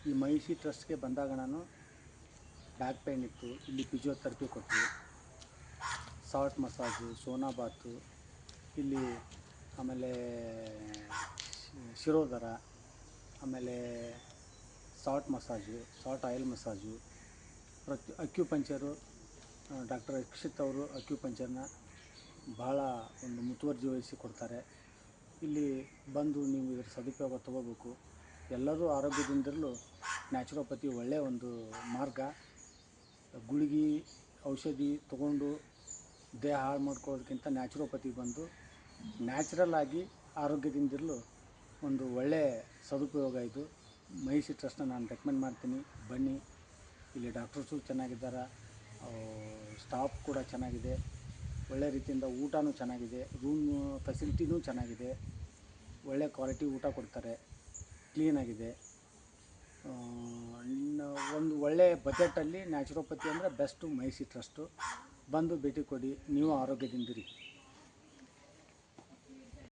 ಈ ಮಹಿಷಿ ಟ್ರಸ್ಟ್ಗೆ ಬಂದಾಗ ನಾನು ಬ್ಯಾಕ್ ಪೇಯ್ನ್ ಇತ್ತು, ಇಲ್ಲಿ ಫಿಸಿಯೋಥೆರಪಿ ಕೊಟ್ಟರು, ಸಾಲ್ಟ್ ಮಸಾಜು, ಸೋನಾ ಬಾತು, ಇಲ್ಲಿ ಆಮೇಲೆ ಶಿರೋಧರ, ಆಮೇಲೆ salt massage, salt oil massage, acupuncture. Doctor Rakshit ಅವರು ಅಕ್ಯುಪಂಚರ್ನ ಭಾಳ ಒಂದು ಮುತುವರ್ಜಿ ವಹಿಸಿ ಕೊಡ್ತಾರೆ. ಇಲ್ಲಿ ಬಂದು ನೀವು ಇದರ ಸದುಪಯೋಗ ತಗೋಬೇಕು. ಎಲ್ಲರೂ ಆರೋಗ್ಯದಿಂದಿರಲು ನ್ಯಾಚುರೋಪತಿ ಒಳ್ಳೆಯ ಒಂದು ಮಾರ್ಗ. ಗುಳಿಗೆ ಔಷಧಿ ತೊಗೊಂಡು ದೇಹ ಹಾಳು ಮಾಡ್ಕೊಳ್ಳೋದಕ್ಕಿಂತ ನ್ಯಾಚುರೋಪತಿ ಬಂದು ನ್ಯಾಚುರಲ್ ಆಗಿ ಆರೋಗ್ಯದಿಂದಿರಲು ಒಂದು ಒಳ್ಳೆಯ ಸದುಪಯೋಗ ಇದು. ಮಹಿಷಿ ಟ್ರಸ್ಟ್ನ ನಾನು ರೆಕಮೆಂಡ್ ಮಾಡ್ತೀನಿ, ಬನ್ನಿ. ಇಲ್ಲಿ ಡಾಕ್ಟರ್ಸು ಚೆನ್ನಾಗಿದ್ದಾರೆ, ಸ್ಟಾಫ್ ಕೂಡ ಚೆನ್ನಾಗಿದೆ, ಒಳ್ಳೆ ರೀತಿಯಿಂದ ಊಟನೂ ಚೆನ್ನಾಗಿದೆ, ರೂಮ್ ಫೆಸಿಲಿಟಿನೂ ಚೆನ್ನಾಗಿದೆ, ಒಳ್ಳೆ ಕ್ವಾಲಿಟಿ ಊಟ ಕೊಡ್ತಾರೆ, ಕ್ಲೀನಾಗಿದೆ. ಒಂದು ಒಳ್ಳೆಯ ಬಜೆಟಲ್ಲಿ ನ್ಯಾಚುರೋಪತಿ ಅಂದರೆ ಬೆಸ್ಟು ಮಹಿಷಿ ಟ್ರಸ್ಟು. ಬಂದು ಭೇಟಿ ಕೊಡಿ, ನೀವು ಆರೋಗ್ಯದಿಂದಿರಿ.